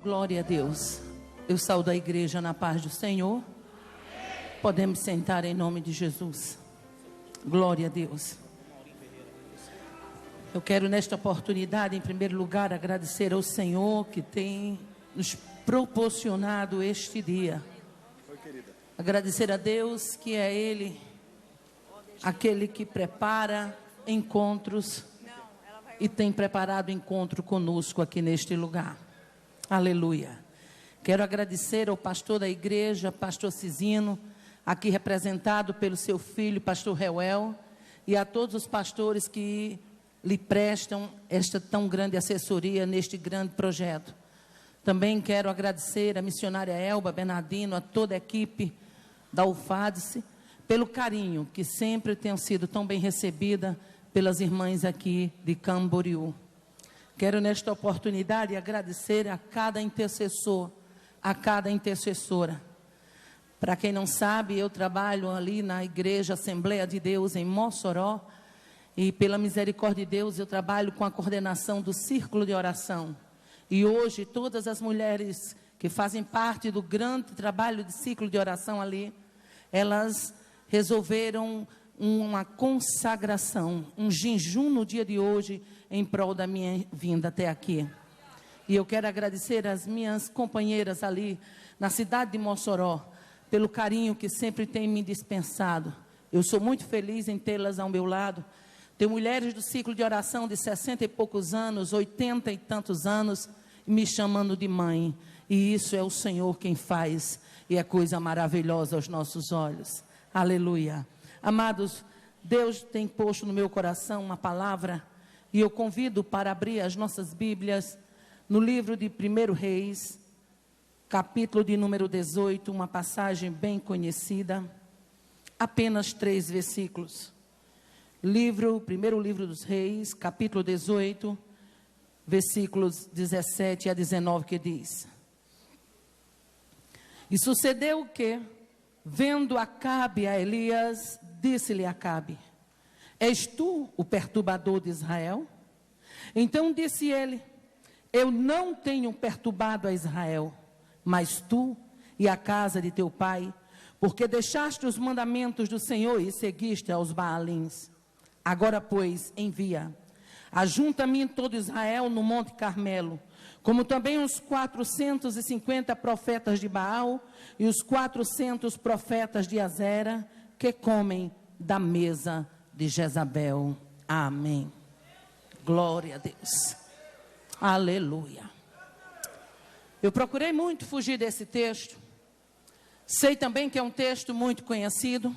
Glória a Deus. Eu saúdo a igreja na paz do Senhor. Podemos sentar em nome de Jesus. Glória a Deus. Eu quero nesta oportunidade, em primeiro lugar, agradecer ao Senhor que tem nos proporcionado este dia. Agradecer a Deus que é Ele, aquele que prepara encontros e tem preparado encontro conosco aqui neste lugar. Aleluia. Quero agradecer ao pastor da igreja, pastor Cisino, aqui representado pelo seu filho, pastor Reuel, e a todos os pastores que lhe prestam esta tão grande assessoria neste grande projeto. Também quero agradecer a missionária Elba Bernardino, a toda a equipe da UFADSE, pelo carinho que sempre tem sido tão bem recebida pelas irmãs aqui de Camboriú. Quero nesta oportunidade agradecer a cada intercessor, a cada intercessora. Para quem não sabe, eu trabalho ali na Igreja Assembleia de Deus em Mossoró, e pela misericórdia de Deus eu trabalho com a coordenação do Círculo de Oração. E hoje todas as mulheres que fazem parte do grande trabalho de ciclo de oração ali, elas resolveram uma consagração, um jejum no dia de hoje, em prol da minha vinda até aqui. E eu quero agradecer às minhas companheiras ali, na cidade de Mossoró, pelo carinho que sempre têm me dispensado. Eu sou muito feliz em tê-las ao meu lado. Tem mulheres do ciclo de oração de 60 e poucos anos, 80 e tantos anos, me chamando de mãe. E isso é o Senhor quem faz, e é coisa maravilhosa aos nossos olhos. Aleluia. Amados, Deus tem posto no meu coração uma palavra, e eu convido para abrir as nossas Bíblias no livro de 1 Reis, capítulo de número 18, uma passagem bem conhecida, apenas 3 versículos. Primeiro livro dos Reis, capítulo 18, versículos 17 a 19, que diz: E sucedeu que, vendo Acabe a Elias, disse-lhe Acabe: És tu o perturbador de Israel? Então disse ele: Eu não tenho perturbado a Israel, mas tu e a casa de teu pai, porque deixaste os mandamentos do Senhor e seguiste aos Baalins. Agora, pois, envia, ajunta-me todo Israel no Monte Carmelo, como também os 450 profetas de Baal e os 400 profetas de Azera, que comem da mesa de Jezabel. Amém. Glória a Deus. Aleluia. Eu procurei muito fugir desse texto. Sei também que é um texto muito conhecido,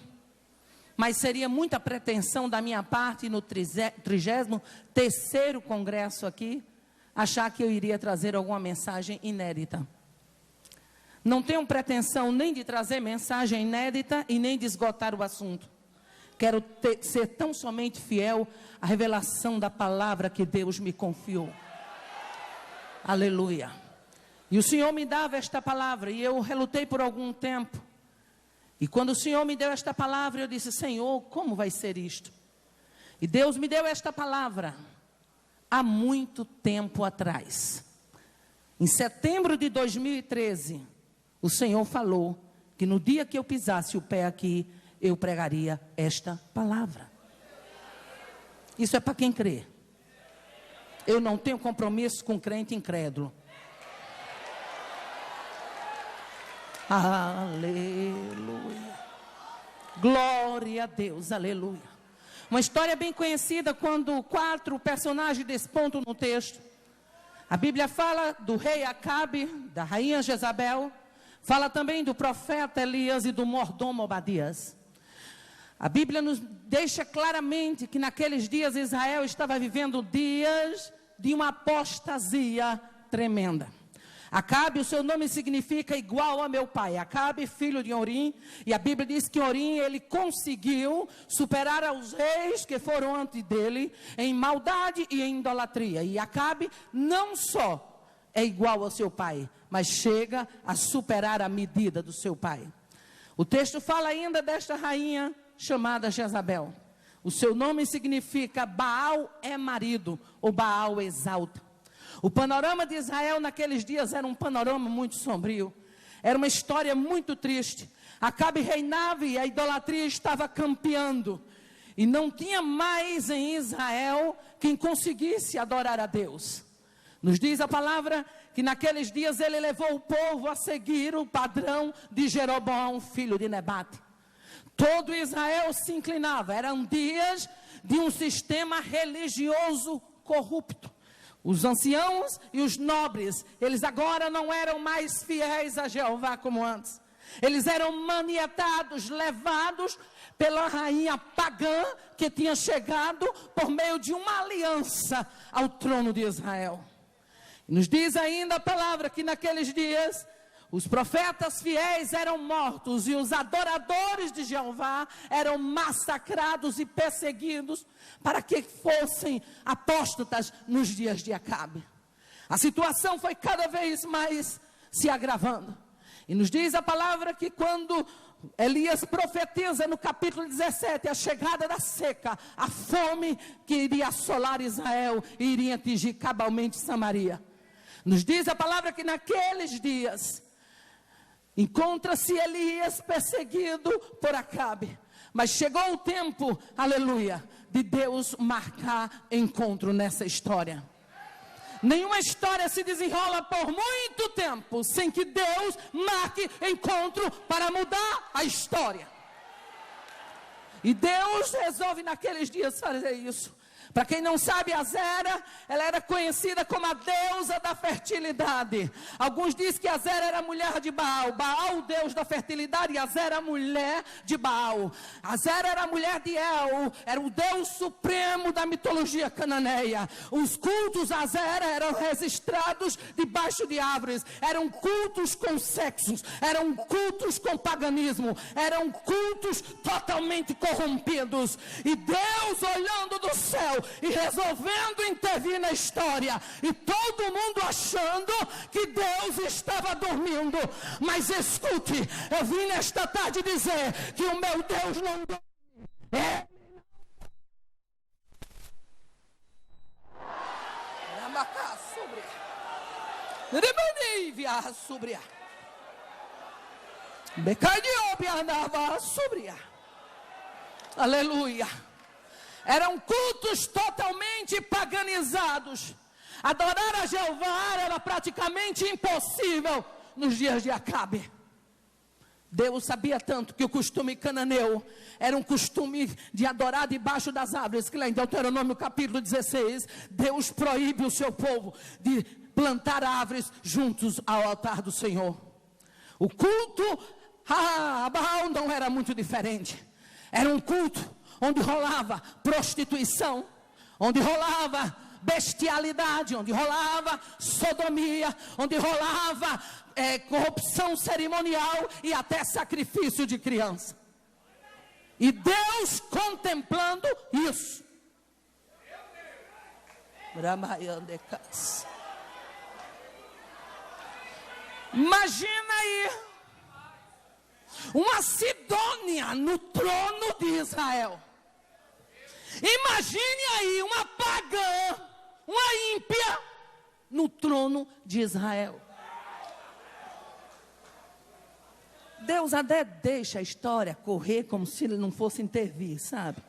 mas seria muita pretensão da minha parte no 33º congresso aqui, achar que eu iria trazer alguma mensagem inédita. Não tenho pretensão nem de trazer mensagem inédita e nem de esgotar o assunto. Quero ser tão somente fiel à revelação da palavra que Deus me confiou. Aleluia. E o Senhor me dava esta palavra e eu relutei por algum tempo. E quando o Senhor me deu esta palavra, eu disse: Senhor, como vai ser isto? E Deus me deu esta palavra há muito tempo atrás. Em setembro de 2013, o Senhor falou que no dia que eu pisasse o pé aqui, eu pregaria esta palavra. Isso é para quem crê. Eu não tenho compromisso com crente incrédulo. Aleluia. Glória a Deus, aleluia. Uma história bem conhecida quando 4 personagens despontam no texto. A Bíblia fala do rei Acabe, da rainha Jezabel, fala também do profeta Elias e do mordomo Obadias. A Bíblia nos deixa claramente que naqueles dias Israel estava vivendo dias de uma apostasia tremenda. Acabe, o seu nome significa igual a meu pai. Acabe, filho de Orim. E a Bíblia diz que Orim, ele conseguiu superar aos reis que foram antes dele em maldade e em idolatria. E Acabe não só é igual ao seu pai, mas chega a superar a medida do seu pai. O texto fala ainda desta rainha chamada Jezabel. O seu nome significa Baal é marido, ou Baal exalta. O panorama de Israel naqueles dias era um panorama muito sombrio. Era uma história muito triste. Acabe reinava e a idolatria estava campeando. E não tinha mais em Israel quem conseguisse adorar a Deus. Nos diz a palavra que naqueles dias ele levou o povo a seguir o padrão de Jeroboão, filho de Nebate. Todo Israel se inclinava. Eram dias de um sistema religioso corrupto. Os anciãos e os nobres, eles agora não eram mais fiéis a Jeová como antes. Eles eram maniatados, levados pela rainha pagã que tinha chegado por meio de uma aliança ao trono de Israel. Nos diz ainda a palavra que naqueles dias os profetas fiéis eram mortos e os adoradores de Jeová eram massacrados e perseguidos para que fossem apóstatas nos dias de Acabe. A situação foi cada vez mais se agravando. E nos diz a palavra que quando Elias profetiza no capítulo 17 a chegada da seca, a fome que iria assolar Israel e iria atingir cabalmente Samaria. Nos diz a palavra que naqueles dias encontra-se Elias perseguido por Acabe. Mas chegou o tempo, aleluia, de Deus marcar encontro nessa história. Nenhuma história se desenrola por muito tempo sem que Deus marque encontro para mudar a história. E Deus resolve naqueles dias fazer isso. Para quem não sabe, Azera, ela era conhecida como a deusa da fertilidade. Alguns dizem que Azera era mulher de Baal. Baal, o deus da fertilidade, e Azera, a mulher de Baal. Azera era a mulher de El, era o deus supremo da mitologia cananeia. Os cultos a Azera eram registrados debaixo de árvores. Eram cultos com sexos, eram cultos com paganismo, eram cultos totalmente corrompidos. E Deus, olhando do céu e resolvendo intervir na história, e todo mundo achando que Deus estava dormindo. Mas escute, eu vim nesta tarde dizer que o meu Deus não dorme. Aleluia. Eram cultos totalmente paganizados. Adorar a Jeová era praticamente impossível nos dias de Acabe. Deus sabia tanto que o costume cananeu era um costume de adorar debaixo das árvores, que lá em Deuteronômio capítulo 16, Deus proíbe o seu povo de plantar árvores juntos ao altar do Senhor. O culto a Baal não era muito diferente. Era um culto onde rolava prostituição, onde rolava bestialidade, onde rolava sodomia, onde rolava corrupção cerimonial e até sacrifício de criança. E Deus contemplando isso. Imagina aí uma Sidônia no trono de Israel. Imagine aí uma pagã, uma ímpia no trono de Israel. Deus até deixa a história correr como se ele não fosse intervir, sabe?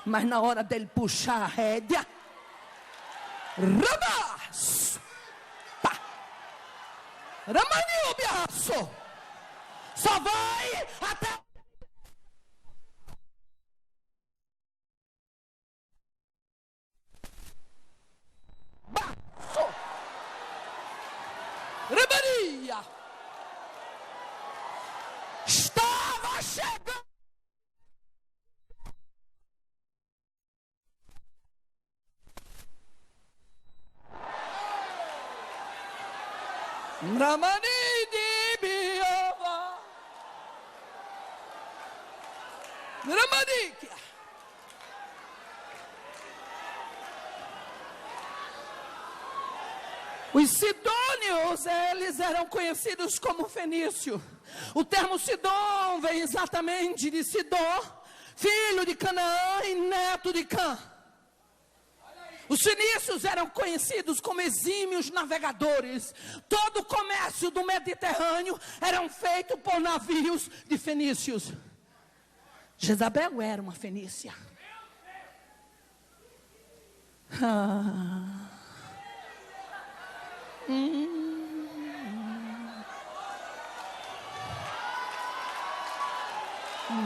Mas na hora dele puxar a rédea, só vai até Reberia. Estava chegando. Ramani de Biova. Ramanikia. Os sidônios, eles eram conhecidos como fenício. O termo Sidom vem exatamente de Sidom, filho de Canaã e neto de Cã. Os fenícios eram conhecidos como exímios navegadores. Todo o comércio do Mediterrâneo era feito por navios de fenícios. Jezabel era uma fenícia.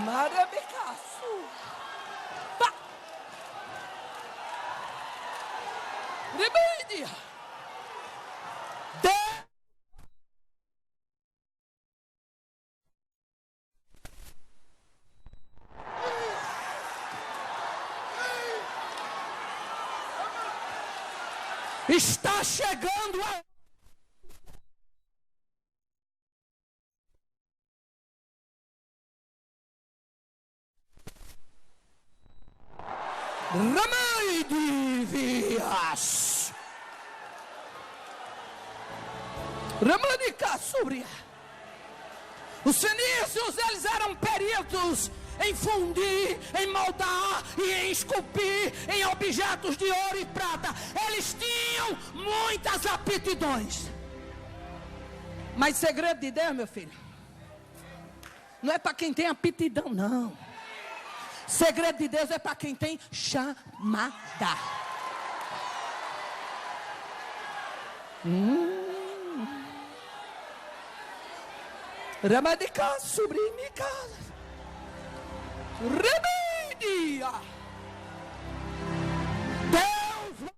Marabicaço. Rebelde. Está chegando a... Ramai de vias. Ramanica sobre. Os fenícios, eles eram peritos em fundir, em moldar e em esculpir em objetos de ouro e prata. Eles tinham muitas aptidões. Mas segredo de Deus, meu filho, não é para quem tem aptidão, não. Segredo de Deus é para quem tem chamada. Ramadica sobre minha casa. Remedia. Deus.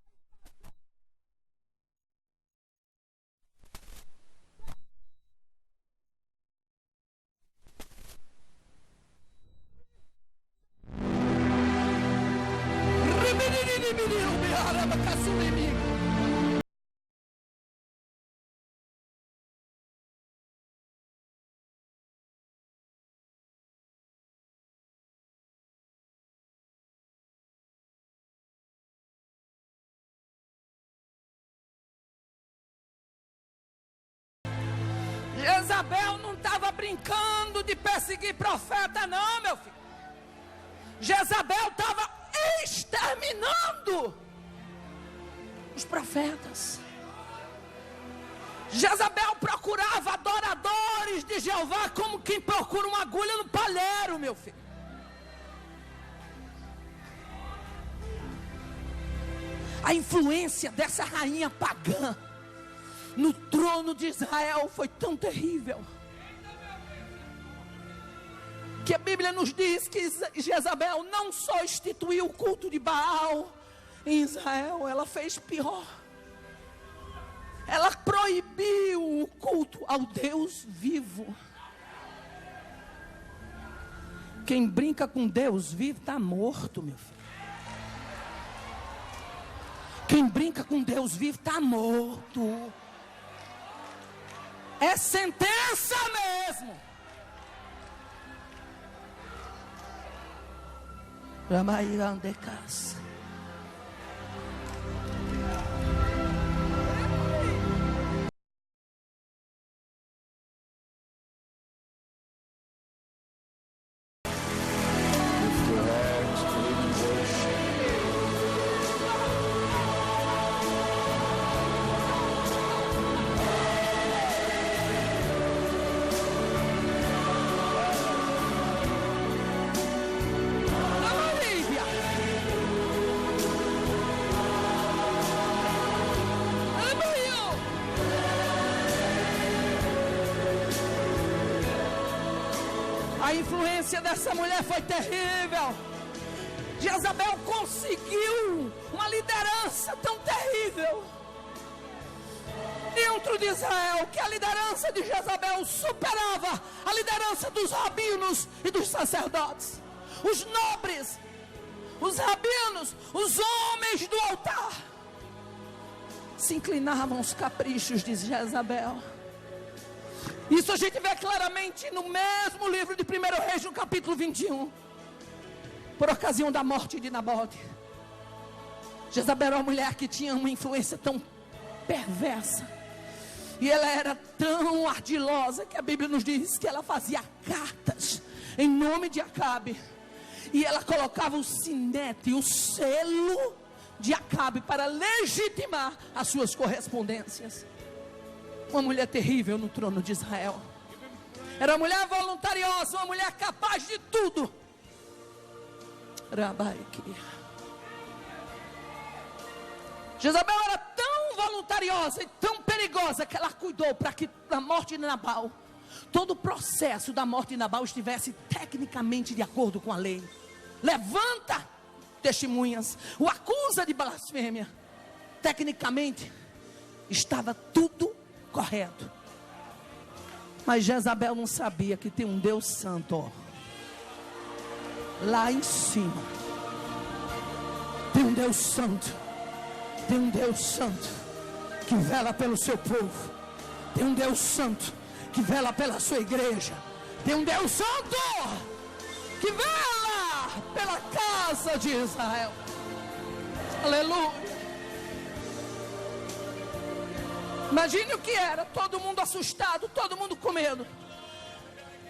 Jezabel não estava brincando de perseguir profeta, não, meu filho. Jezabel estava exterminando os profetas. Jezabel procurava adoradores de Jeová como quem procura uma agulha no palheiro, meu filho. A influência dessa rainha pagã no trono de Israel foi tão terrível, que a Bíblia nos diz que Jezabel não só instituiu o culto de Baal em Israel, ela fez pior. Ela proibiu o culto ao Deus vivo. Quem brinca com Deus vivo está morto, meu filho. Quem brinca com Deus vivo está morto. É sentença mesmo. Ramaiandecas. A influência dessa mulher foi terrível. Jezabel conseguiu uma liderança tão terrível dentro de Israel, que a liderança de Jezabel superava a liderança dos rabinos e dos sacerdotes. Os nobres, os rabinos, os homens do altar se inclinavam aos caprichos de Jezabel. Isso a gente vê claramente no mesmo livro de 1 Reis, no capítulo 21. Por ocasião da morte de Nabote. Jezabel era uma mulher que tinha uma influência tão perversa. E ela era tão ardilosa que a Bíblia nos diz que ela fazia cartas em nome de Acabe. E ela colocava o sinete, o selo de Acabe para legitimar as suas correspondências. Uma mulher terrível no trono de Israel. Era uma mulher voluntariosa, uma mulher capaz de tudo. Jezabel era tão voluntariosa e tão perigosa que ela cuidou para que na morte de Nabal, todo o processo da morte de Nabal estivesse tecnicamente de acordo com a lei. Levanta testemunhas, o acusa de blasfêmia. Tecnicamente estava tudo correto. Mas Jezabel não sabia que tem um Deus santo, ó, lá em cima. Tem um Deus santo. Tem um Deus santo que vela pelo seu povo. Tem um Deus santo que vela pela sua igreja. Tem um Deus santo que vela pela casa de Israel. Aleluia. Imagine o que era, todo mundo assustado, todo mundo com medo.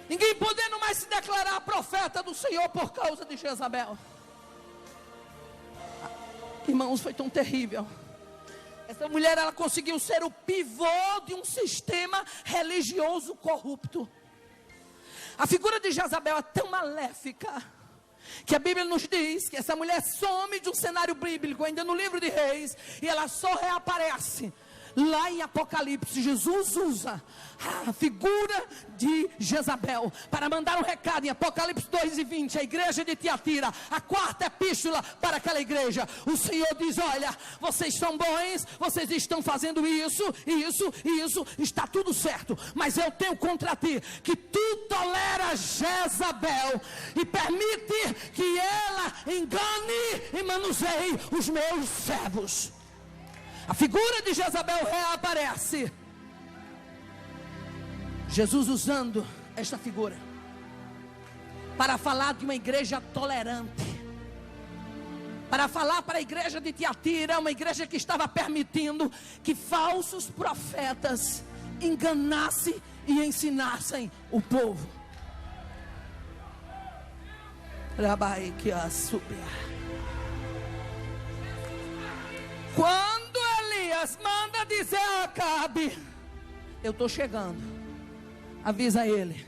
Ninguém podendo mais se declarar profeta do Senhor por causa de Jezabel. Irmãos, foi tão terrível. Essa mulher, ela conseguiu ser o pivô de um sistema religioso corrupto. A figura de Jezabel é tão maléfica que a Bíblia nos diz que essa mulher some de um cenário bíblico, ainda no livro de Reis, e ela só reaparece lá em Apocalipse. Jesus usa a figura de Jezabel para mandar um recado em Apocalipse 2:20, a igreja de Tiatira, a quarta epístola para aquela igreja. O Senhor diz: olha, vocês são bons, vocês estão fazendo isso, está tudo certo, mas eu tenho contra ti que tu tolera Jezabel e permite que ela engane e manuseie os meus servos. A figura de Jezabel reaparece. Jesus usando esta figura para falar de uma igreja tolerante, para falar para a igreja de Tiatira, uma igreja que estava permitindo que falsos profetas enganassem e ensinassem o povo. Rabai que a subia. Quando Elias manda dizer a Acabe: eu estou chegando, avisa ele,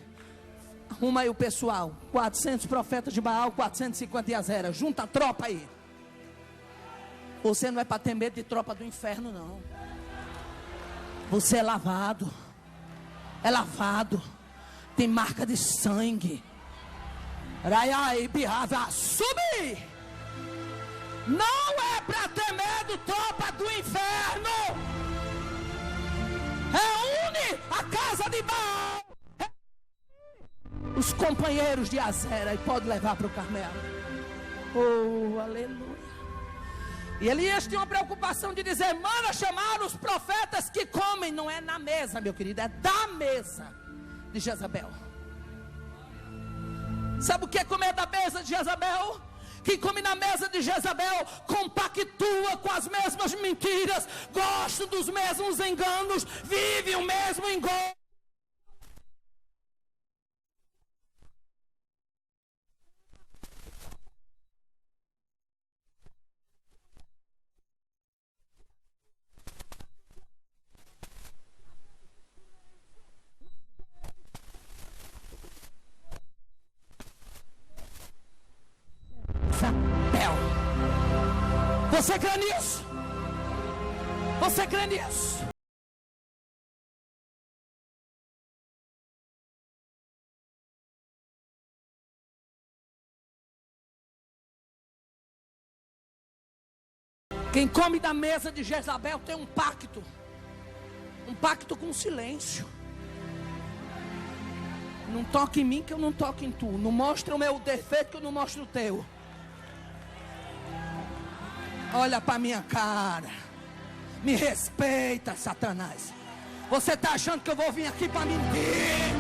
arruma aí o pessoal, 400 profetas de Baal, 450 de Azera, junta a tropa aí. Você não é para ter medo de tropa do inferno, não. Você é lavado, tem marca de sangue. Raiai biava, subir. Não é para ter medo, tropa do inferno. Reúne a casa de Baal, os companheiros de Azera, e pode levar para o Carmelo. Oh, aleluia. E Elias tinha uma preocupação de dizer: manda chamar os profetas que comem. Não é na mesa, meu querido, é da mesa de Jezabel. Sabe o que é comer da mesa de Jezabel? Quem come na mesa de Jezabel compactua com as mesmas mentiras, gosta dos mesmos enganos, vive o mesmo engano. Você crê nisso? Você crê nisso? Quem come da mesa de Jezabel tem um pacto com silêncio. Não toque em mim que eu não toque em tu. Não mostra o meu defeito que eu não mostro o teu. Olha para minha cara. Me respeita, Satanás. Você está achando que eu vou vir aqui para mentir?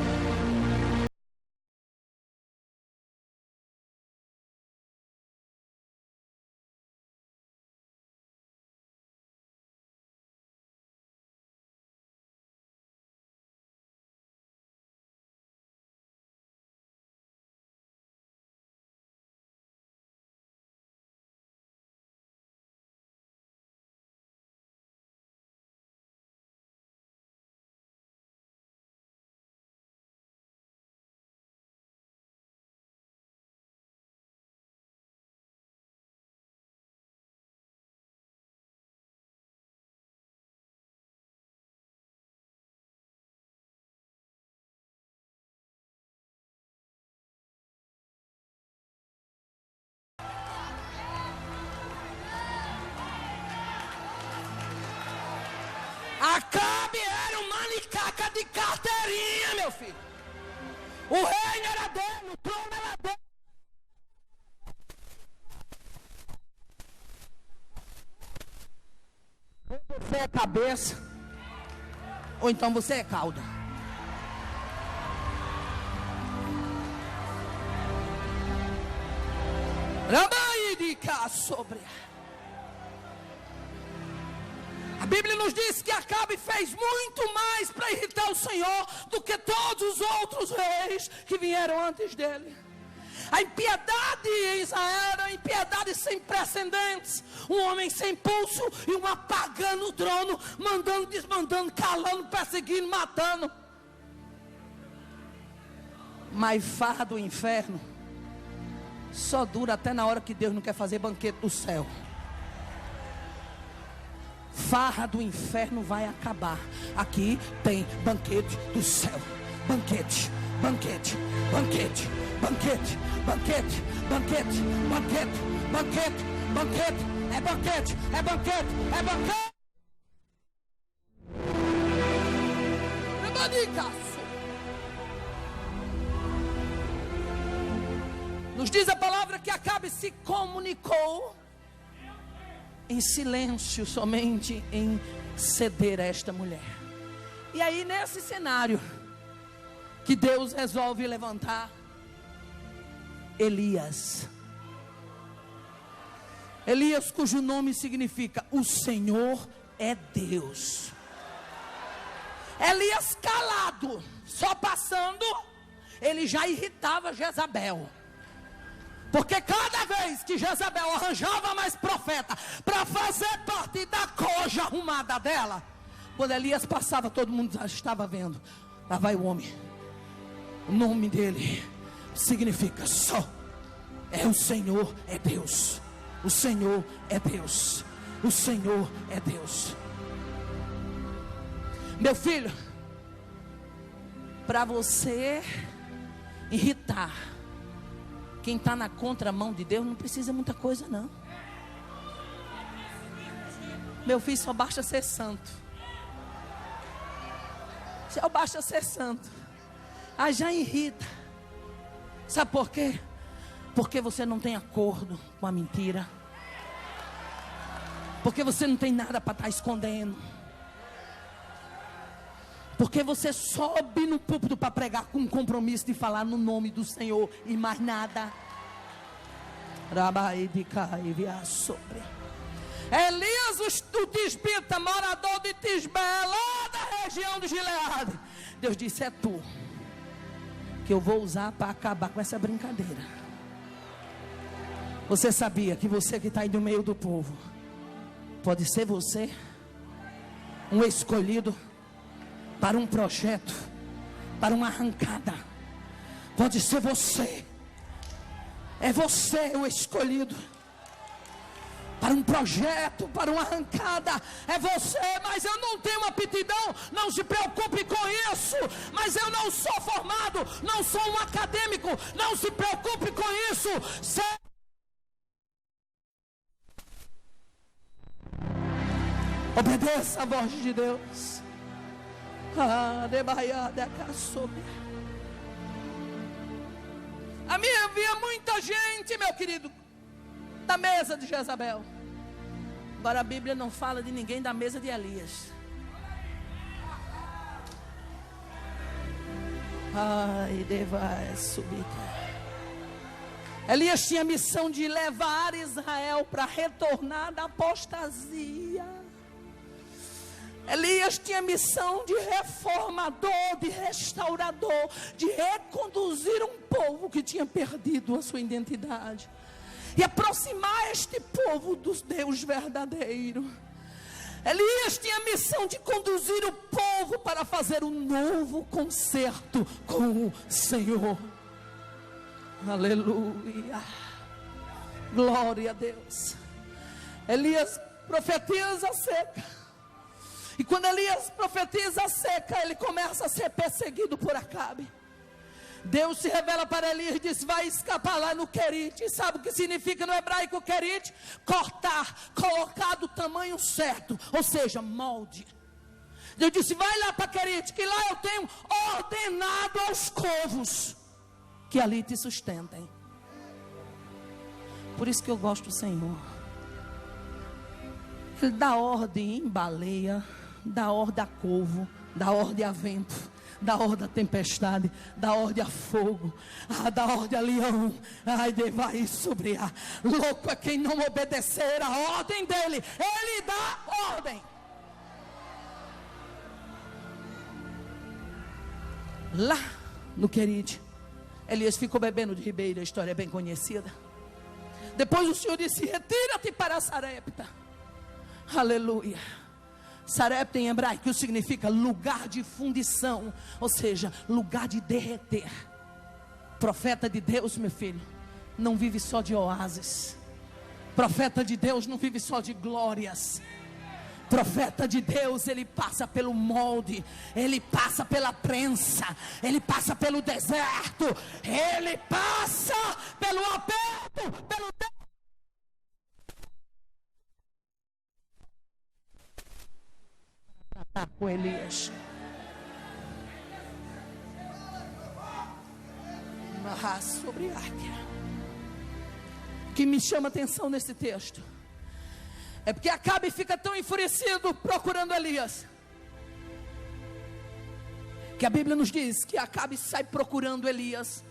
Acabe era uma manicaca de carteirinha, meu filho. O reino era dele, o trono era dele. Ou você é cabeça, ou então você é cauda. A Bíblia nos diz que Acabe fez muito mais para irritar o Senhor do que todos os outros reis que vieram antes dele. A impiedade em Israel era uma impiedade sem precedentes. Um homem sem pulso e um apagando o trono, mandando, desmandando, calando, perseguindo, matando. Mas farra do inferno só dura até na hora que Deus não quer fazer banquete do céu. Farra do inferno vai acabar. Aqui tem banquete do céu. Banquete, banquete, banquete, banquete, banquete, banquete, banquete, banquete, banquete, é banquete, é banquete, é banquete. Nos diz a palavra que Acabe se comunicou em silêncio, somente em ceder a esta mulher. E aí nesse cenário que Deus resolve levantar Elias. Elias, cujo nome significa o Senhor é Deus. Elias calado, só passando, ele já irritava Jezabel. Porque cada vez que Jezabel arranjava mais profeta para fazer parte da coja arrumada dela, quando Elias passava, todo mundo já estava vendo. Lá vai o homem. O nome dele significa só é o Senhor é Deus. O Senhor é Deus. O Senhor é Deus. Meu filho, para você irritar quem está na contramão de Deus, não precisa muita coisa não. Meu filho, só basta ser santo. Só basta ser santo. Aí já irrita. Sabe por quê? Porque você não tem acordo com a mentira. Porque você não tem nada para estar escondendo. Porque você sobe no púlpito para pregar com um compromisso de falar no nome do Senhor e mais nada. Elias, o tisbita, morador de Tisbé, lá da região do Gileade. Deus disse: é tu que eu vou usar para acabar com essa brincadeira. Você sabia que você que está aí no meio do povo, pode ser você um escolhido para um projeto, para uma arrancada. Pode ser você. É você o escolhido para um projeto, para uma arrancada. É você. Mas eu não tenho aptidão. Não se preocupe com isso. Mas eu não sou formado, não sou um acadêmico. Não se preocupe com isso. Obedeça a voz de Deus. A minha havia muita gente, meu querido, da mesa de Jezabel. Agora a Bíblia não fala de ninguém da mesa de Elias. Elias tinha a missão de levar Israel para retornar da apostasia. Elias tinha a missão de reformador, de restaurador, de reconduzir um povo que tinha perdido a sua identidade e aproximar este povo do Deus verdadeiro. Elias tinha a missão de conduzir o povo para fazer um novo concerto com o Senhor. Aleluia, glória a Deus. Elias profetiza a seca. E quando Elias profetiza a seca, ele começa a ser perseguido por Acabe. Deus se revela para Elias e diz: vai escapar lá no Querite. Sabe o que significa no hebraico Querite? Cortar, colocar do tamanho certo, ou seja, molde. Eu disse, vai lá para Querite, que lá eu tenho ordenado aos corvos que ali te sustentem. Por isso que eu gosto do Senhor. Ele dá ordem em baleia, dá ordem a corvo, dá ordem a vento, dá ordem a tempestade, dá ordem a fogo, dá ordem a leão. Ai, vai sobre a louco é quem não obedecer a ordem dele. Ele dá ordem. Lá no Querite, Elias ficou bebendo de ribeira. A história é bem conhecida. Depois o Senhor disse, retira-te para Sarepta. Aleluia. Sarepta em hebraico significa lugar de fundição, ou seja, lugar de derreter. Profeta de Deus, meu filho, não vive só de oásis. Profeta de Deus não vive só de glórias. Profeta de Deus, ele passa pelo molde, ele passa pela prensa, ele passa pelo deserto, ele passa pelo aperto, pelo com Elias. Sobre Áquia. O que me chama a atenção nesse texto é porque Acabe fica tão enfurecido procurando Elias, que a Bíblia nos diz que Acabe sai procurando Elias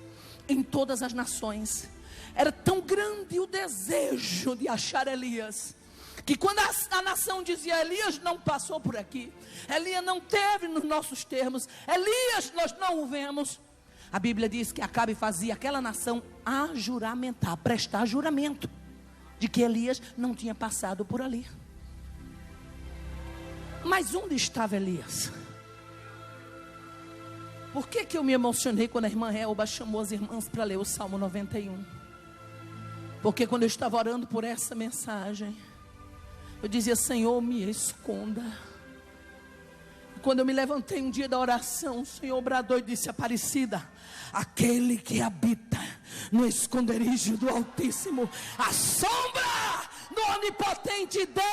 em todas as nações. Era tão grande o desejo de achar Elias, que quando a nação dizia, Elias não passou por aqui, Elias não teve nos nossos termos, Elias nós não o vemos, a Bíblia diz que Acabe fazia aquela nação ajuramentar, prestar juramento de que Elias não tinha passado por ali. Mas onde estava Elias? Por que eu me emocionei quando a irmã Elba chamou as irmãs para ler o Salmo 91? Porque quando eu estava orando por essa mensagem, eu dizia, Senhor, me esconda. E quando eu me levantei um dia da oração, o Senhor bradou e disse, Aparecida, aquele que habita no esconderijo do Altíssimo, a sombra do Onipotente Deus.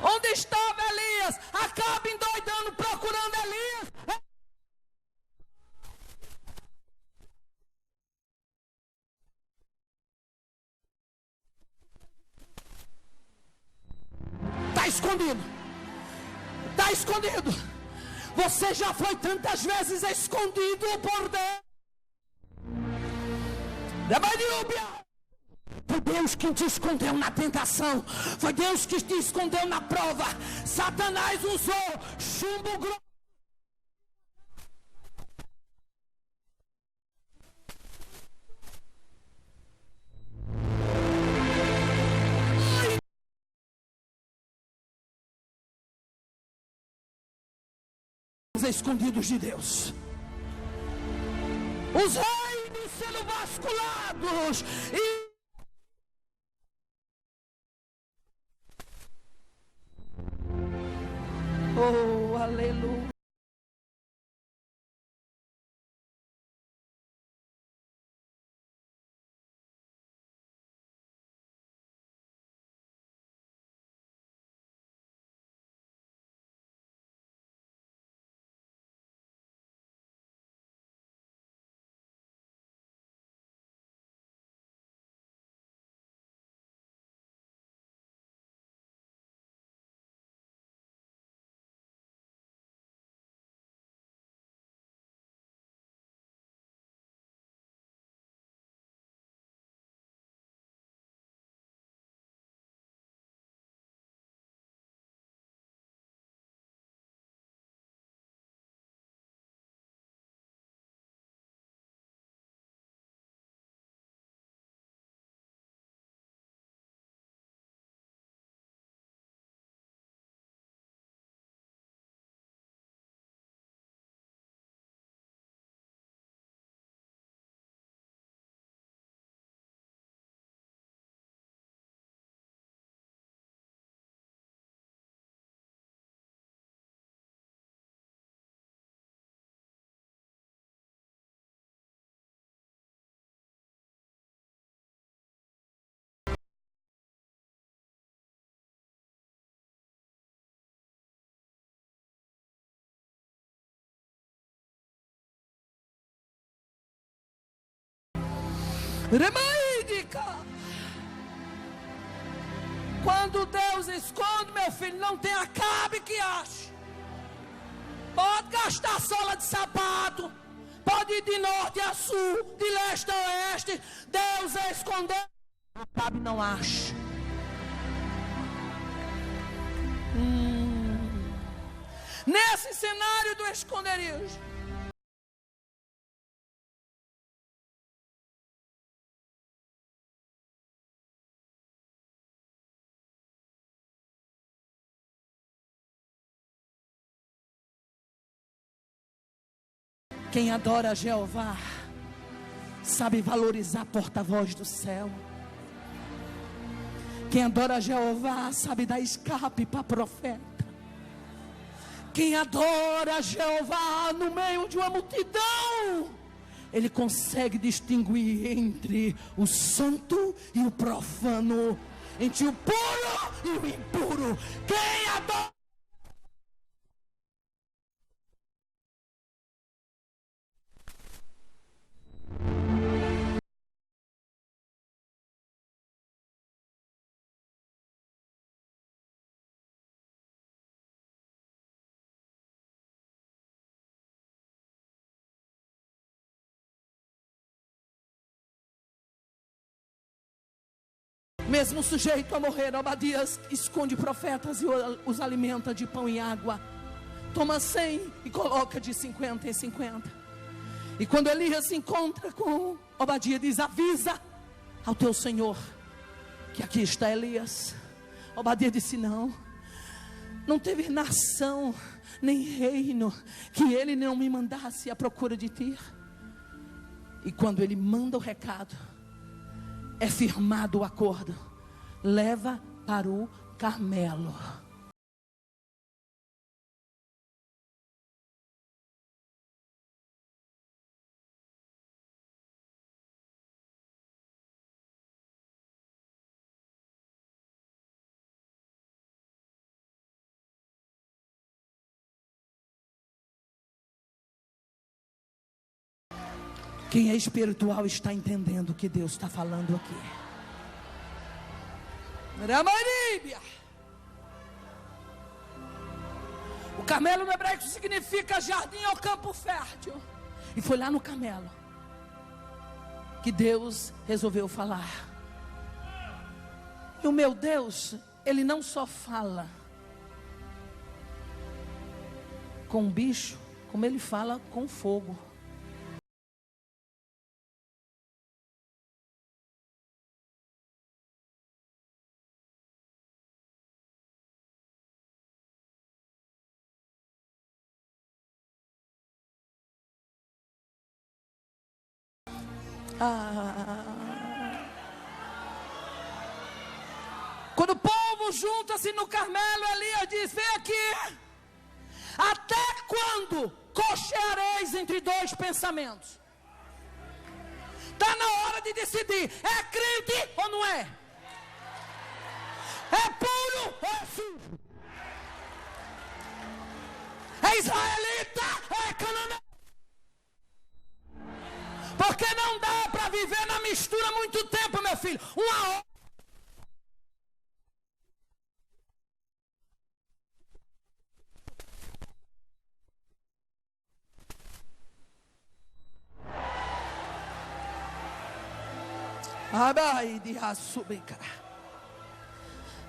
Onde estava Elias? Acabe endoidando procurando Elias. Está escondido. Está escondido. Você já foi tantas vezes escondido por Deus. Foi Deus que te escondeu na tentação. Foi Deus que te escondeu na prova. Satanás usou chumbo grosso. Escondidos de Deus, os reinos sendo basculados e oh, aleluia. Quando Deus esconde, meu filho, não tem acabe que ache. Pode gastar sola de sapato, pode ir de norte a sul, de leste a oeste. Deus escondeu, acabe não acha. Nesse cenário do esconderijo, quem adora Jeová sabe valorizar a porta-voz do céu. Quem adora Jeová sabe dar escape para profeta. Quem adora Jeová no meio de uma multidão, ele consegue distinguir entre o santo e o profano, entre o puro e o impuro. Quem adora mesmo sujeito a morrer, Obadias esconde profetas e os alimenta de pão e água. Toma 100 e coloca de 50 em 50. E quando Elias se encontra com Obadias, diz: avisa ao teu senhor que aqui está Elias. Obadias disse: não teve nação nem reino que ele não me mandasse à procura de ti. E quando ele manda o recado, é firmado o acordo. Leva para o Carmelo. Quem é espiritual está entendendo o que Deus está falando aqui. O Carmelo no hebraico significa jardim ou campo fértil. E foi lá no Carmelo que Deus resolveu falar. E o meu Deus, Ele não só fala com o bicho, como Ele fala com fogo. Quando o povo junta-se no Carmelo, Elias diz: vem aqui. Até quando cocheareis entre dois pensamentos? Está na hora de decidir: é crente ou não é? É puro ou é sujo? É israelita ou é cananeu? Porque não dá para viver na mistura muito tempo, meu filho. Uma hora.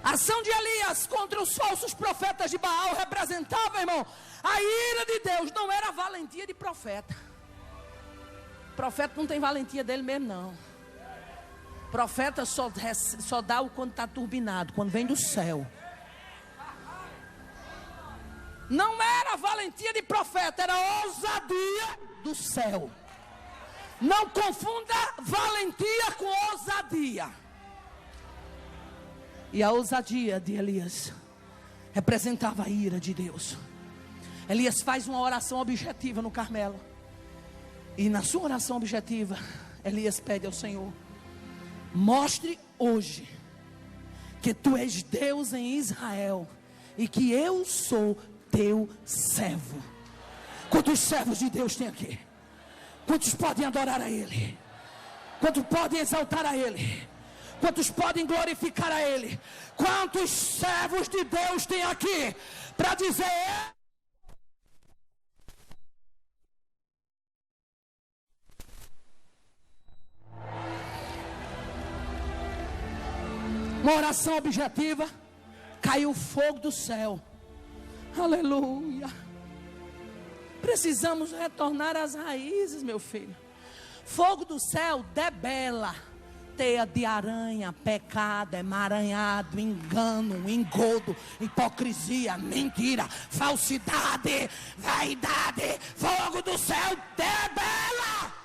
A ação de Elias contra os falsos profetas de Baal representava, irmão, a ira de Deus. Não era a valentia de profeta. Profeta não tem valentia dele mesmo, não. Profeta só dá o quando está turbinado, quando vem do céu. Não era valentia de profeta, era ousadia do céu. Não confunda valentia com ousadia. E a ousadia de Elias representava a ira de Deus. Elias faz uma oração objetiva no Carmelo. E na sua oração objetiva, Elias pede ao Senhor: mostre hoje que tu és Deus em Israel e que eu sou teu servo. Quantos servos de Deus tem aqui? Quantos podem adorar a Ele? Quantos podem exaltar a Ele? Quantos podem glorificar a Ele? Quantos servos de Deus tem aqui para dizer: uma oração objetiva, caiu fogo do céu. Aleluia. Precisamos retornar às raízes, meu filho. Fogo do céu debela teia de aranha, pecado, emaranhado, engano, engodo, hipocrisia, mentira, falsidade, vaidade. Fogo do céu debela.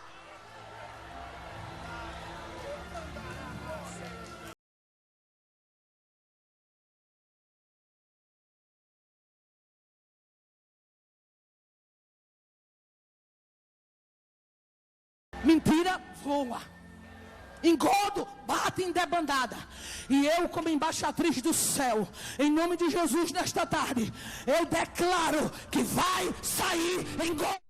Mentira voa, engodo bate em debandada. E eu, como embaixatriz do céu, em nome de Jesus, nesta tarde, eu declaro que vai sair engodo.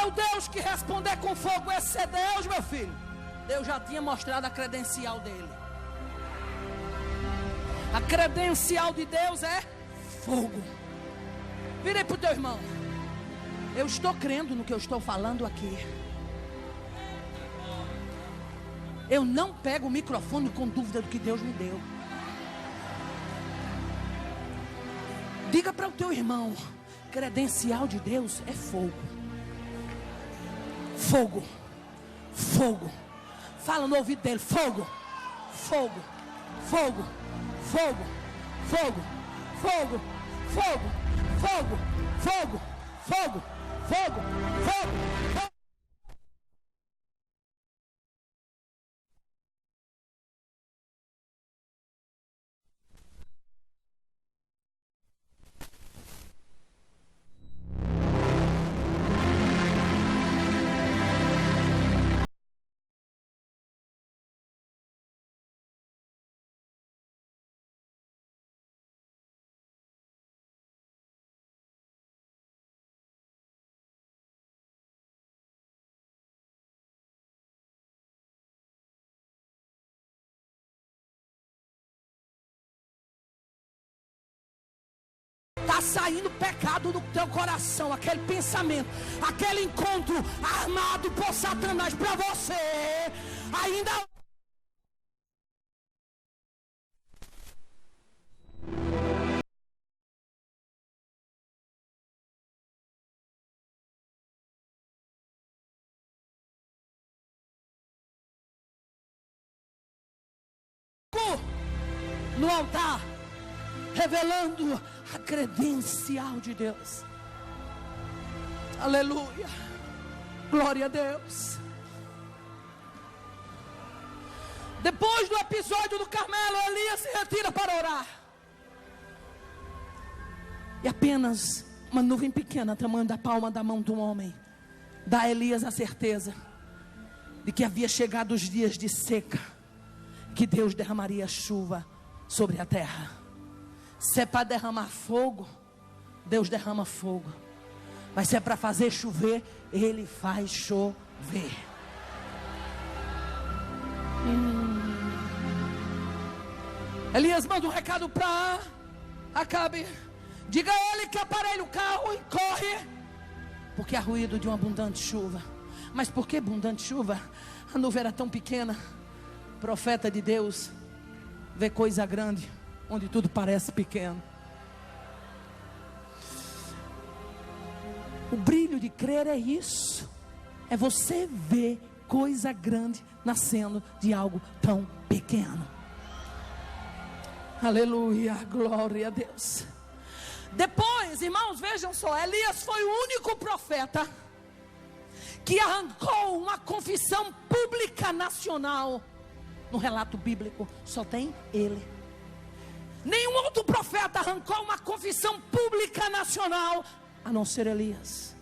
O Deus que responder com fogo, esse é Deus, meu filho. Deus já tinha mostrado a credencial dele. A credencial de Deus é fogo. Virei para o teu irmão: eu estou crendo no que eu estou falando aqui. Eu não pego o microfone com dúvida do que Deus me deu. Diga para o teu irmão: credencial de Deus é fogo. Fogo, fogo. Fala no ouvido dele: fogo, fogo, fogo, fogo, fogo, fogo, fogo, fogo, fogo, fogo, fogo, fogo. Está saindo pecado do teu coração, aquele pensamento, aquele encontro armado por Satanás para você. Ainda no altar, revelando a credencial de Deus. Aleluia, glória a Deus. Depois do episódio do Carmelo, Elias se retira para orar. E apenas uma nuvem pequena, tamanho da palma da mão de um homem, dá a Elias a certeza de que havia chegado os dias de seca, que Deus derramaria chuva sobre a terra. Se é para derramar fogo, Deus derrama fogo. Mas se é para fazer chover, Ele faz chover. Elias manda um recado para Acabe: diga a ele que aparelhe o carro e corre, porque há ruído de uma abundante chuva. Mas por que abundante chuva? A nuvem era tão pequena. Profeta de Deus vê coisa grande onde tudo parece pequeno. O brilho de crer é isso. É você ver coisa grande nascendo de algo tão pequeno. Aleluia, glória a Deus. Depois, irmãos, vejam só, Elias foi o único profeta que arrancou uma confissão pública nacional. No relato bíblico, só tem ele. Nenhum outro profeta arrancou uma confissão pública nacional, a não ser Elias.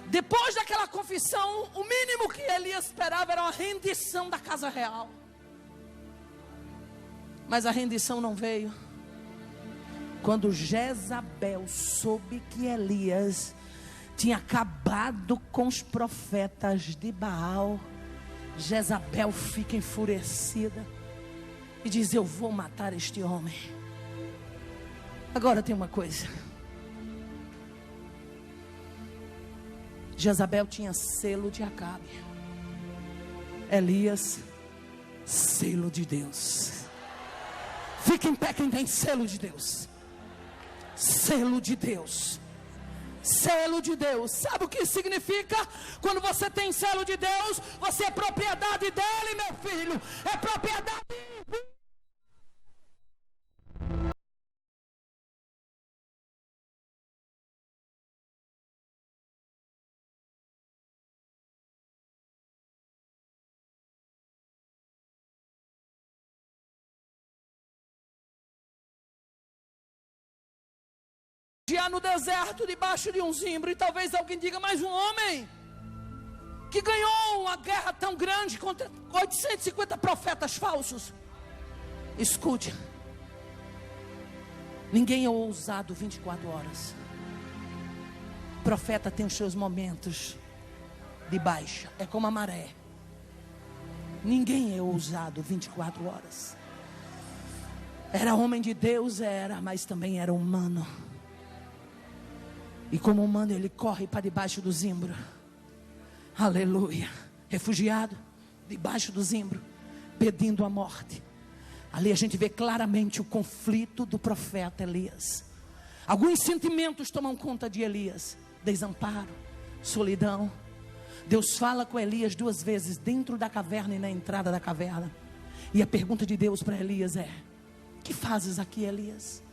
Depois daquela confissão, o mínimo que Elias esperava era a rendição da casa real. Mas a rendição não veio. Quando Jezabel soube que Elias tinha acabado com os profetas de Baal, Jezabel fica enfurecida e diz: eu vou matar este homem. Agora tem uma coisa. Jezabel tinha selo de Acabe. Elias, selo de Deus. Fique em pé quem tem selo de Deus. Selo de Deus. Selo de Deus. Sabe o que significa? Quando você tem selo de Deus, você é propriedade dele, meu filho. É propriedade dele. No deserto, debaixo de um zimbro. E talvez alguém diga: mas um homem que ganhou uma guerra tão grande contra 850 profetas falsos. Escute, ninguém é ousado 24 horas. O profeta tem os seus momentos de baixa. É como a maré. Ninguém é ousado 24 horas. Era homem de Deus, mas também era humano. E como humano ele corre para debaixo do zimbro. Aleluia. Refugiado debaixo do zimbro, pedindo a morte. Ali a gente vê claramente o conflito do profeta Elias. Alguns sentimentos tomam conta de Elias: desamparo, solidão. Deus fala com Elias 2 vezes, dentro da caverna e na entrada da caverna. E a pergunta de Deus para Elias é: que fazes aqui, Elias?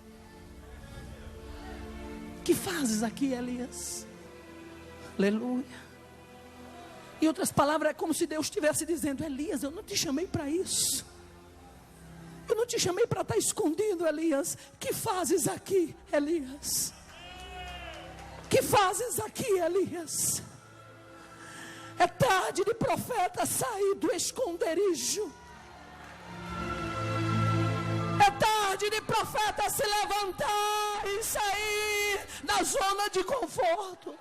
Que fazes aqui, Elias? Aleluia. Em outras palavras, é como se Deus estivesse dizendo: Elias, eu não te chamei para isso. Eu não te chamei para estar escondido, Elias. Que fazes aqui, Elias? Que fazes aqui, Elias? É tarde de profeta sair do esconderijo. É tarde de profeta se levantar e sair da zona de conforto.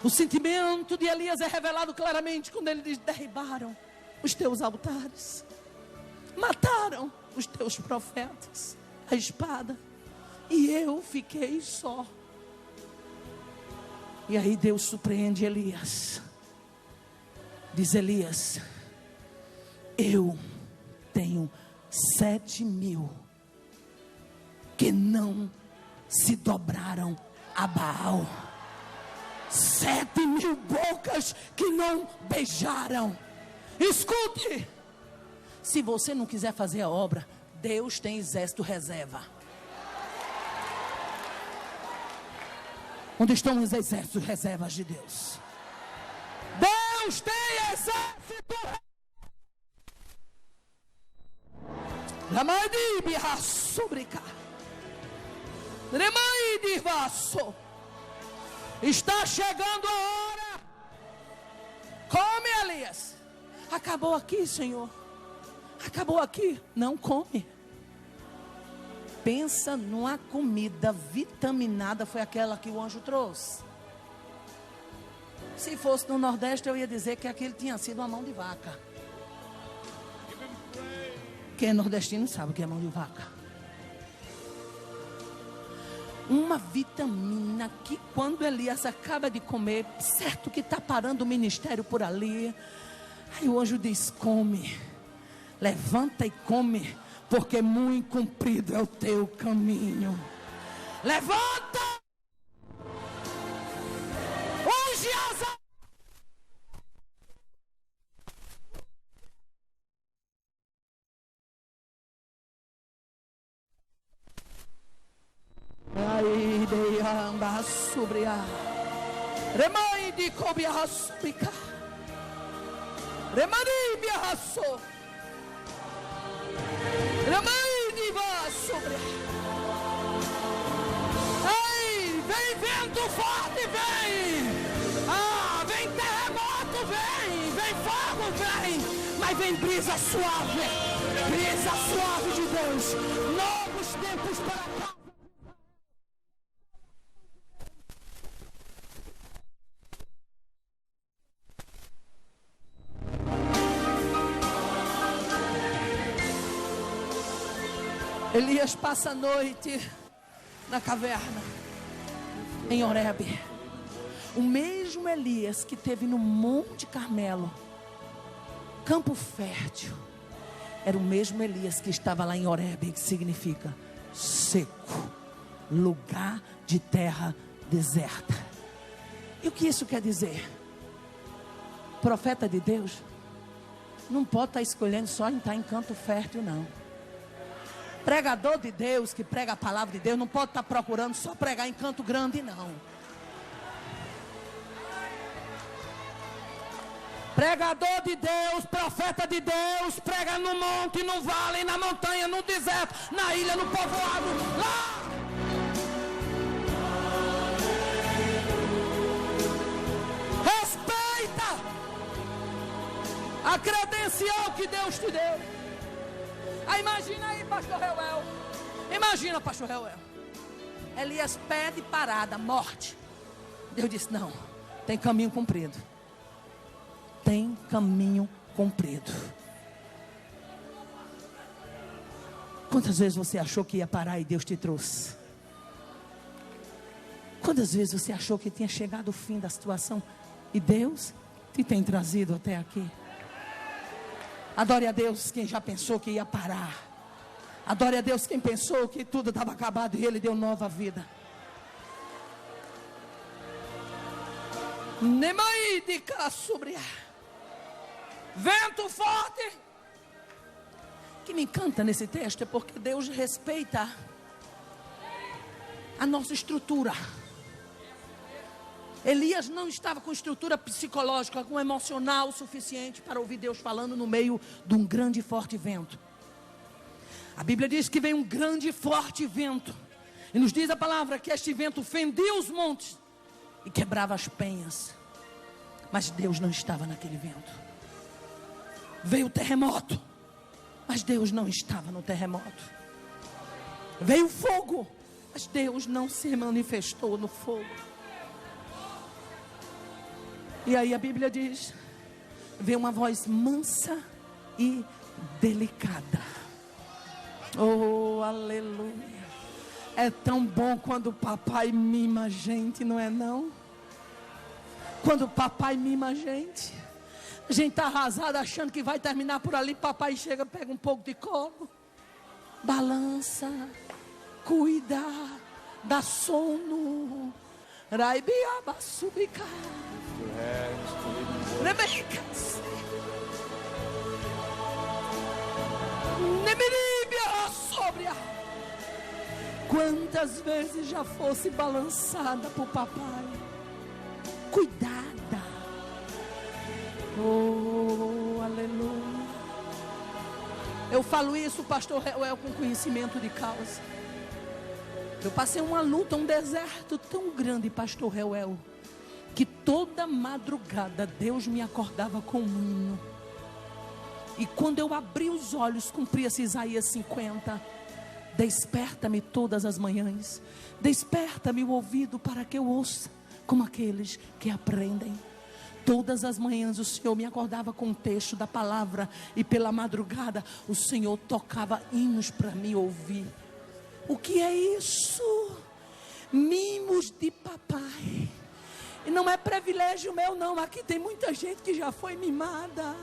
O sentimento de Elias é revelado claramente quando ele diz: derribaram os teus altares, mataram os teus profetas, a espada, e eu fiquei só. E aí Deus surpreende Elias. Diz Elias: eu tenho 7.000 que não se dobraram a Baal. 7.000 bocas que não beijaram. Escute, se você não quiser fazer a obra, Deus tem exército reserva. Onde estão os exércitos reservas de Deus? Deus tem exército. Está chegando a hora. Come, Elias. Acabou aqui, Senhor. Acabou aqui. Não come. Pensa numa comida vitaminada. Foi aquela que o anjo trouxe. Se fosse no Nordeste, eu ia dizer que aquilo tinha sido uma mão de vaca. Quem é nordestino sabe o que é mão de vaca. Uma vitamina que quando Elias acaba de comer, certo que está parando o ministério por ali. Aí o anjo diz: come, levanta e come, porque muito comprido é o teu caminho. Levanta! Unge as amba sobre a remai de cobiaspica remani biasso remai de va sobre. Ei, vem vento forte, vem. Vem terremoto, vem fogo, vem. Mas vem brisa suave de Deus. Novos tempos para cá. Elias passa a noite na caverna, em Horebe. O mesmo Elias que teve no Monte Carmelo, campo fértil, era o mesmo Elias que estava lá em Horebe, que significa seco, lugar de terra deserta. E o que isso quer dizer? Profeta de Deus não pode estar escolhendo só em estar em campo fértil, não. Pregador de Deus, que prega a palavra de Deus, não pode estar procurando só pregar em canto grande, não. Pregador de Deus, profeta de Deus, prega no monte, no vale, na montanha, no deserto, na ilha, no povoado, lá. Respeita a credencial que Deus te deu. Imagina aí, pastor Reuel. Imagina, pastor Reuel. Elias pede parada, morte. Deus disse, não, tem caminho comprido. Tem caminho comprido. Quantas vezes você achou que ia parar e Deus te trouxe? Quantas vezes você achou que tinha chegado o fim da situação e Deus te tem trazido até aqui? Adore a Deus quem já pensou que ia parar. Adore a Deus quem pensou que tudo estava acabado e Ele deu nova vida. Nemaídica sobre vento forte. O que me encanta nesse texto é porque Deus respeita a nossa estrutura. Elias não estava com estrutura psicológica, com emocional suficiente para ouvir Deus falando no meio de um grande e forte vento. A Bíblia diz que veio um grande e forte vento. E nos diz a palavra que este vento fendia os montes e quebrava as penhas. Mas Deus não estava naquele vento. Veio o terremoto, mas Deus não estava no terremoto. Veio o fogo, mas Deus não se manifestou no fogo. E aí a Bíblia diz, veio uma voz mansa e delicada. Oh, aleluia. É tão bom quando o papai mima a gente, não é não? Quando o papai mima a gente está arrasado achando que vai terminar por ali. Papai chega, pega um pouco de colo, balança, cuida, dá sono. Raibiaba subica. Rebecas. Nemiribia sobria. Quantas vezes já fosse balançada por papai, cuidada. Oh, aleluia. Eu falo isso, pastor Reuel, com conhecimento de causa. Eu passei uma luta, um deserto tão grande, pastor Reuel, que toda madrugada Deus me acordava com um hino. E quando eu abri os olhos, cumpria-se Isaías 50. Desperta-me todas as manhãs, desperta-me o ouvido para que eu ouça, como aqueles que aprendem. Todas as manhãs o Senhor me acordava com o texto da palavra, e pela madrugada o Senhor tocava hinos para me ouvir. O que é isso? Mimos de papai. E não é privilégio meu não, aqui tem muita gente que já foi mimada.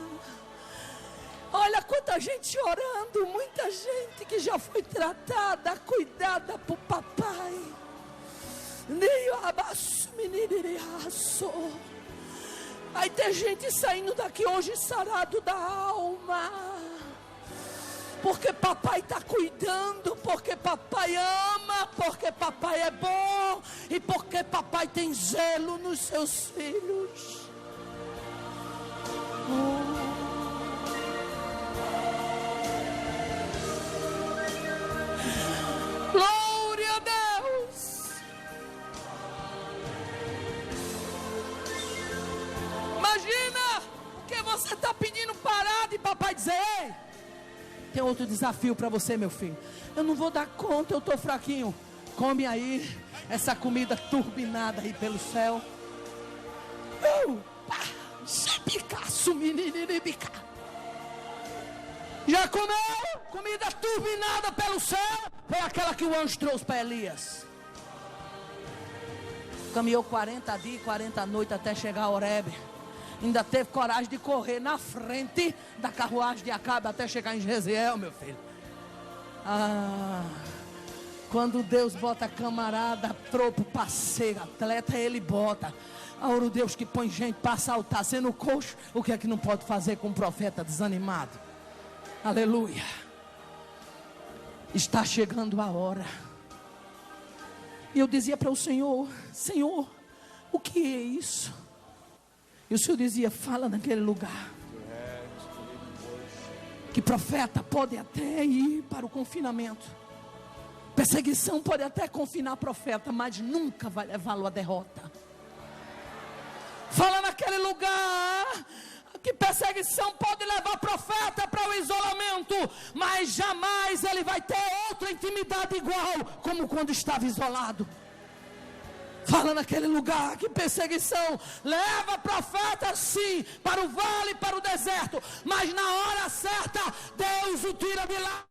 Olha quanta gente chorando, muita gente que já foi tratada, cuidada por papai. Aí tem gente saindo daqui hoje sarado da alma, porque papai está cuidando, porque papai ama, porque papai é bom, e porque papai tem zelo nos seus filhos. Glória a Deus. Imagina o que você está pedindo parado e papai dizer: ei, tem outro desafio para você, meu filho. Eu não vou dar conta, eu estou fraquinho. Come aí essa comida turbinada aí pelo céu. Já comeu comida turbinada pelo céu? Foi aquela que o anjo trouxe para Elias. Caminhou 40 dias, 40 noites até chegar a Horebe. Ainda teve coragem de correr na frente da carruagem de Acabe até chegar em Jezreel, meu filho. Quando Deus bota camarada, tropo, parceiro, atleta, Ele bota. Ora, o Deus que põe gente para assaltar, sendo coxo, o que é que não pode fazer com um profeta desanimado? Aleluia. Está chegando a hora. E eu dizia para o Senhor: Senhor, o que é isso? E o Senhor dizia: fala naquele lugar. Que profeta pode até ir para o confinamento. Perseguição pode até confinar profeta, mas nunca vai levá-lo à derrota. Fala naquele lugar que perseguição pode levar profeta para o isolamento, mas jamais ele vai ter outra intimidade igual como quando estava isolado. Fala naquele lugar que perseguição leva profeta sim para o vale, para o deserto, mas na hora certa Deus o tira de lá.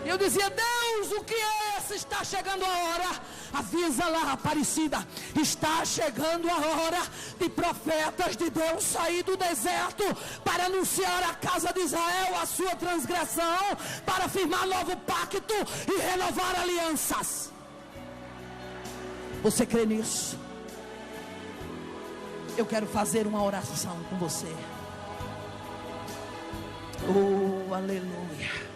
Eu dizia: Deus, o que é esse? Está chegando a hora. Avisa lá, Aparecida. Está chegando a hora de profetas de Deus sair do deserto para anunciar à casa de Israel a sua transgressão, para firmar novo pacto e renovar alianças. Você crê nisso? Eu quero fazer uma oração com você. Oh, aleluia.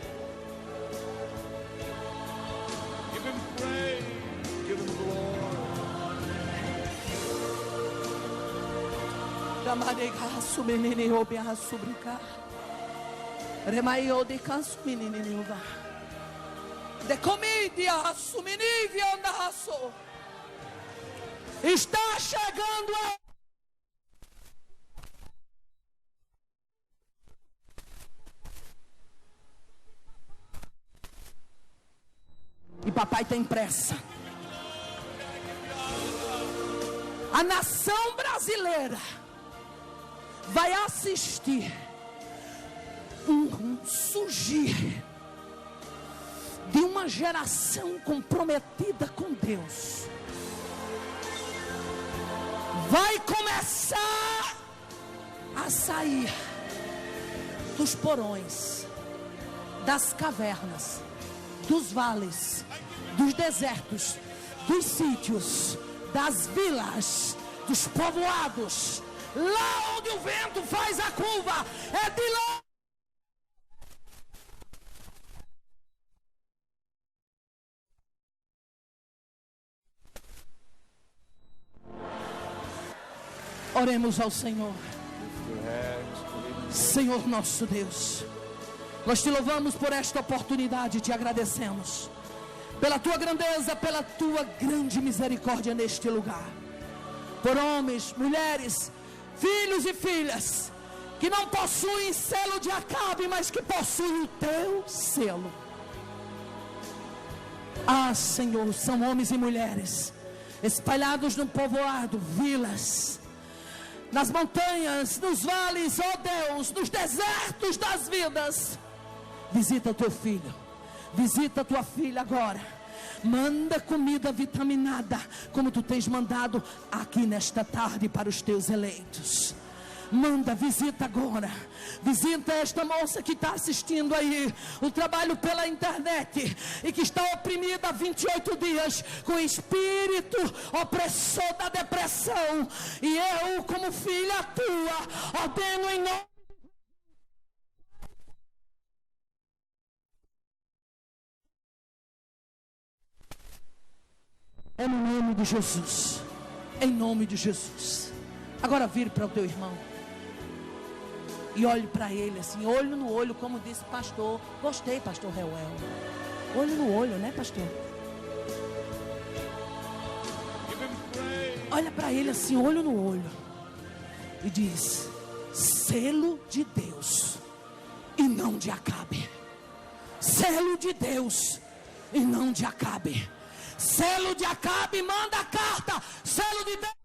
Give him praise, give him glory. Damarega sumenene obia subrica. Remaio de canso menene ova. De comédia sumenivia andaço. Está chegando a e papai tem pressa. A nação brasileira vai assistir um surgir de uma geração comprometida com Deus. Vai começar a sair dos porões, das cavernas, dos vales, dos desertos, dos sítios, das vilas, dos povoados, lá onde o vento faz a curva, é de lá. Oremos ao Senhor. Senhor nosso Deus, nós te louvamos por esta oportunidade, te agradecemos pela tua grandeza, pela tua grande misericórdia neste lugar, por homens, mulheres, filhos e filhas que não possuem selo de Acabe, mas que possuem o teu selo. Senhor, são homens e mulheres espalhados no povoado, vilas, nas montanhas, nos vales, ó Deus, nos desertos das vidas. Visita o teu filho, visita a tua filha agora. Manda comida vitaminada, como tu tens mandado aqui nesta tarde para os teus eleitos. Manda, visita agora. Visita esta moça que está assistindo aí o trabalho pela internet e que está oprimida há 28 dias com o espírito opressor da depressão. E eu, como filha tua, ordeno em nome. É no nome de Jesus. Em nome de Jesus. Agora vire para o teu irmão e olhe para ele assim, olho no olho, como disse o pastor. Gostei, pastor Reuel. Olho no olho, né, pastor? Olha para ele assim, olho no olho, e diz: selo de Deus e não de Acabe. Selo de Deus e não de Acabe. Selo de Acabe, manda a carta. Selo de Deus.